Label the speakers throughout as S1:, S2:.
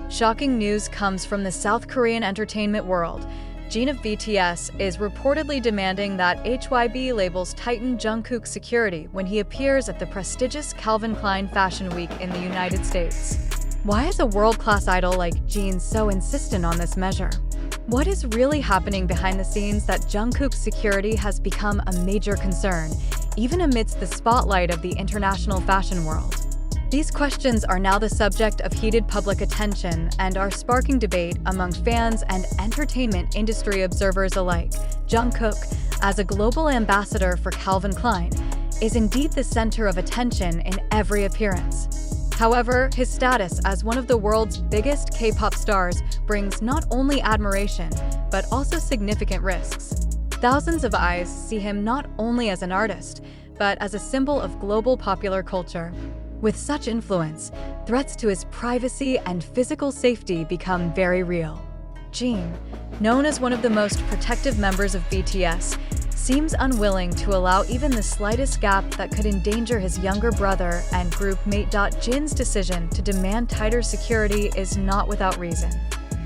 S1: Shocking news comes from the South Korean entertainment world. Jin of BTS is reportedly demanding that HYBE labels tighten Jungkook's security when he appears at the prestigious Calvin Klein Fashion Week in the United States. Why is a world-class idol like Jin so insistent on this measure? What is really happening behind the scenes that Jungkook's security has become a major concern, even amidst the spotlight of the international fashion world? These questions are now the subject of heated public attention and are sparking debate among fans and entertainment industry observers alike. Jungkook, as a global ambassador for Calvin Klein, is indeed the center of attention in every appearance. However, his status as one of the world's biggest K-pop stars brings not only admiration, but also significant risks. Thousands of eyes see him not only as an artist, but as a symbol of global popular culture. With such influence, threats to his privacy and physical safety become very real. Jin, known as one of the most protective members of BTS, seems unwilling to allow even the slightest gap that could endanger his younger brother and group mate. Jin's decision to demand tighter security is not without reason.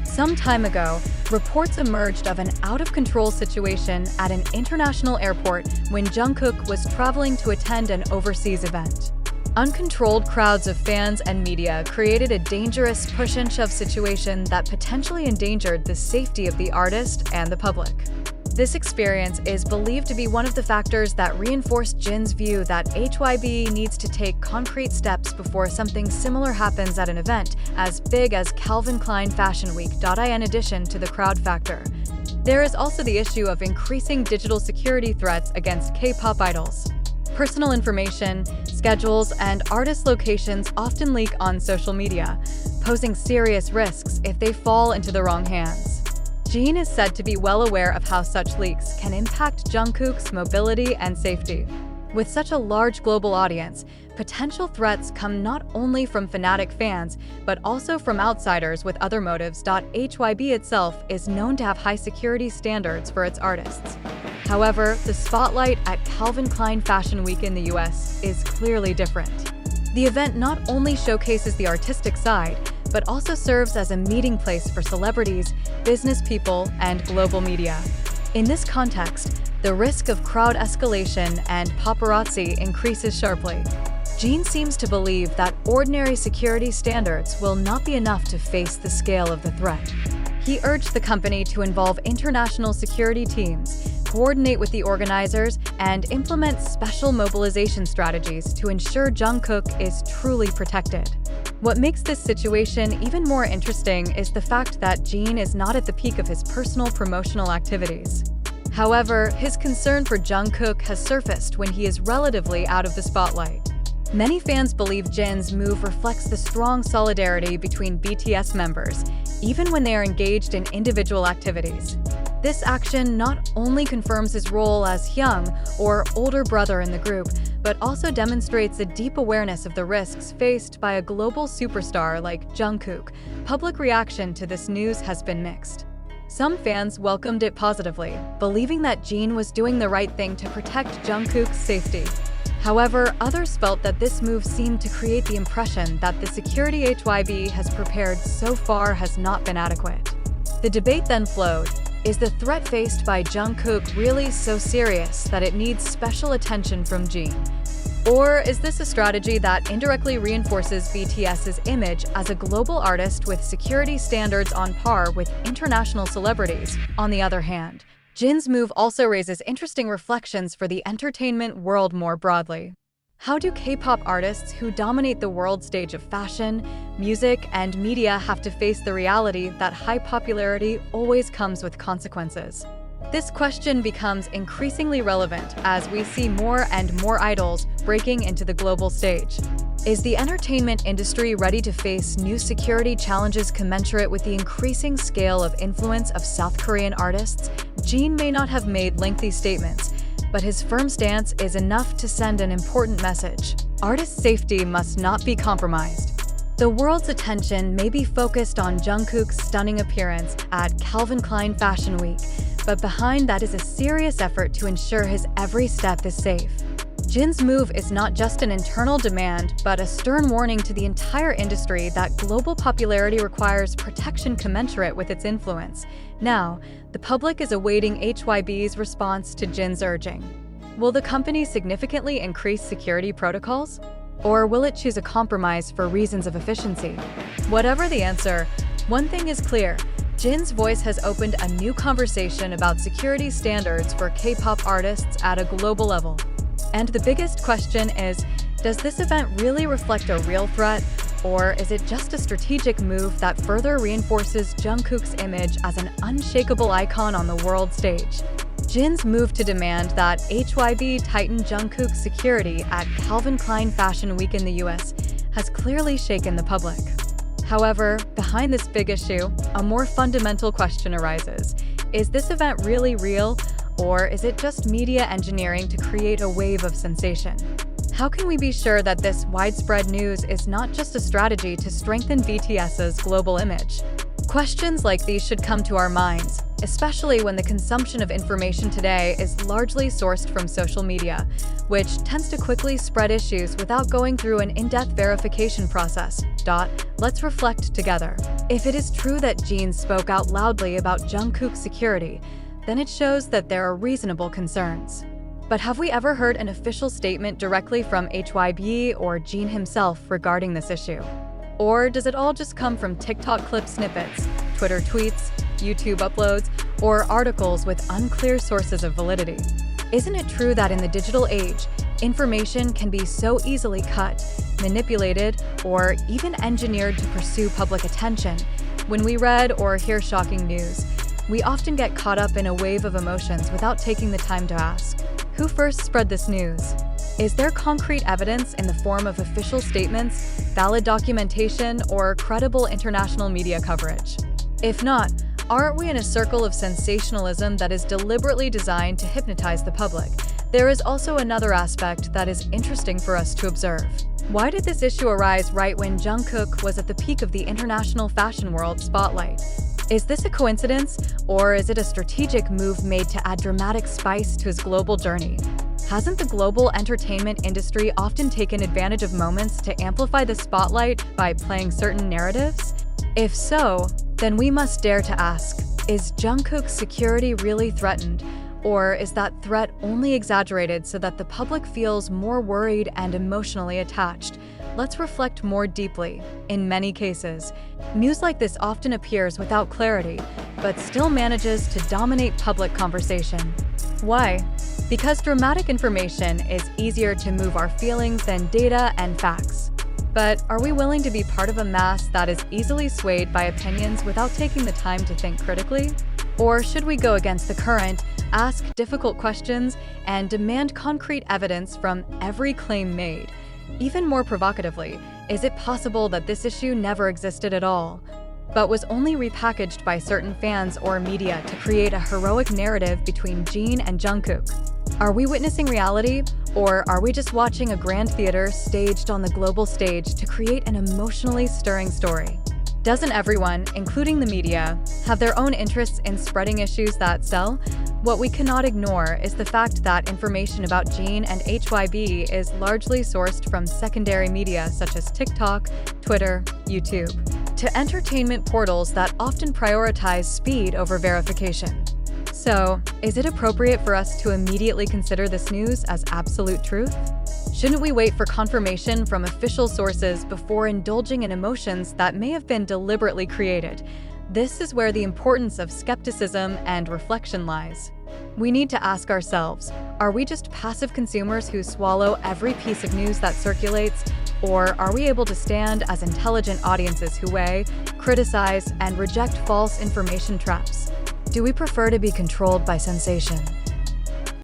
S1: Some time ago, reports emerged of an out-of-control situation at an international airport when Jungkook was traveling to attend an overseas event. Uncontrolled crowds of fans and media created a dangerous push-and-shove situation that potentially endangered the safety of the artist and the public. This experience is believed to be one of the factors that reinforced Jin's view that HYBE needs to take concrete steps before something similar happens at an event as big as Calvin Klein Fashion Week. In addition to the crowd factor, there is also the issue of increasing digital security threats against K-pop idols. Personal information, schedules, and artist locations often leak on social media, posing serious risks if they fall into the wrong hands. Jin is said to be well aware of how such leaks can impact Jungkook's mobility and safety. With such a large global audience, potential threats come not only from fanatic fans, but also from outsiders with other motives. HYBE itself is known to have high security standards for its artists. However, the spotlight at Calvin Klein Fashion Week in the US is clearly different. The event not only showcases the artistic side, but also serves as a meeting place for celebrities, business people, and global media. In this context, the risk of crowd escalation and paparazzi increases sharply. Jin seems to believe that ordinary security standards will not be enough to face the scale of the threat. He urged the company to involve international security teams, coordinate with the organizers, and implement special mobilization strategies to ensure Jungkook is truly protected. What makes this situation even more interesting is the fact that Jin is not at the peak of his personal promotional activities. However, his concern for Jungkook has surfaced when he is relatively out of the spotlight. Many fans believe Jin's move reflects the strong solidarity between BTS members, even when they are engaged in individual activities. This action not only confirms his role as young or older brother in the group, but also demonstrates a deep awareness of the risks faced by a global superstar like Jungkook. Public reaction to this news has been mixed. Some fans welcomed it positively, believing that Jin was doing the right thing to protect Jungkook's safety. However, others felt that this move seemed to create the impression that the security HYBE has prepared so far has not been adequate. The debate then flowed. Is the threat faced by Jungkook really so serious that it needs special attention from Jin? Or is this a strategy that indirectly reinforces BTS's image as a global artist with security standards on par with international celebrities? On the other hand, Jin's move also raises interesting reflections for the entertainment world more broadly. How do K-pop artists who dominate the world stage of fashion, music, and media have to face the reality that high popularity always comes with consequences? This question becomes increasingly relevant as we see more and more idols breaking into the global stage. Is the entertainment industry ready to face new security challenges commensurate with the increasing scale of influence of South Korean artists? Jin may not have made lengthy statements, but his firm stance is enough to send an important message. Artist safety must not be compromised. The world's attention may be focused on Jungkook's stunning appearance at Calvin Klein Fashion Week, but behind that is a serious effort to ensure his every step is safe. Jin's move is not just an internal demand, but a stern warning to the entire industry that global popularity requires protection commensurate with its influence. Now, the public is awaiting HYBE's response to Jin's urging. Will the company significantly increase security protocols? Or will it choose a compromise for reasons of efficiency? Whatever the answer, one thing is clear. Jin's voice has opened a new conversation about security standards for K-pop artists at a global level. And the biggest question is, does this event really reflect a real threat, or is it just a strategic move that further reinforces Jungkook's image as an unshakable icon on the world stage? Jin's move to demand that HYBE tighten Jungkook's security at Calvin Klein Fashion Week in the US has clearly shaken the public. However, behind this big issue, a more fundamental question arises. Is this event really real, or is it just media engineering to create a wave of sensation? How can we be sure that this widespread news is not just a strategy to strengthen BTS's global image? Questions like these should come to our minds, especially when the consumption of information today is largely sourced from social media, which tends to quickly spread issues without going through an in-depth verification process. Let's reflect together. If it is true that Jin spoke out loudly about Jungkook's security, then it shows that there are reasonable concerns. But have we ever heard an official statement directly from HYBE or Jin himself regarding this issue? Or does it all just come from TikTok clip snippets, Twitter tweets, YouTube uploads, or articles with unclear sources of validity? Isn't it true that in the digital age, information can be so easily cut, manipulated, or even engineered to pursue public attention? When we read or hear shocking news, we often get caught up in a wave of emotions without taking the time to ask, who first spread this news? Is there concrete evidence in the form of official statements, valid documentation, or credible international media coverage? If not, aren't we in a circle of sensationalism that is deliberately designed to hypnotize the public? There is also another aspect that is interesting for us to observe. Why did this issue arise right when Jungkook was at the peak of the international fashion world spotlight? Is this a coincidence, or is it a strategic move made to add dramatic spice to his global journey? Hasn't the global entertainment industry often taken advantage of moments to amplify the spotlight by playing certain narratives? If so, then we must dare to ask, is Jungkook's security really threatened? Or is that threat only exaggerated so that the public feels more worried and emotionally attached? Let's reflect more deeply. In many cases, news like this often appears without clarity, but still manages to dominate public conversation. Why? Because dramatic information is easier to move our feelings than data and facts. But are we willing to be part of a mass that is easily swayed by opinions without taking the time to think critically? Or should we go against the current, ask difficult questions, and demand concrete evidence from every claim made? Even more provocatively, is it possible that this issue never existed at all, but was only repackaged by certain fans or media to create a heroic narrative between Jin and Jungkook? Are we witnessing reality, or are we just watching a grand theater staged on the global stage to create an emotionally stirring story? Doesn't everyone, including the media, have their own interests in spreading issues that sell? What we cannot ignore is the fact that information about Jin and HYBE is largely sourced from secondary media such as TikTok, Twitter, YouTube, to entertainment portals that often prioritize speed over verification. So, is it appropriate for us to immediately consider this news as absolute truth? Shouldn't we wait for confirmation from official sources before indulging in emotions that may have been deliberately created? This is where the importance of skepticism and reflection lies. We need to ask ourselves, are we just passive consumers who swallow every piece of news that circulates, or are we able to stand as intelligent audiences who weigh, criticize, and reject false information traps? Do we prefer to be controlled by sensation,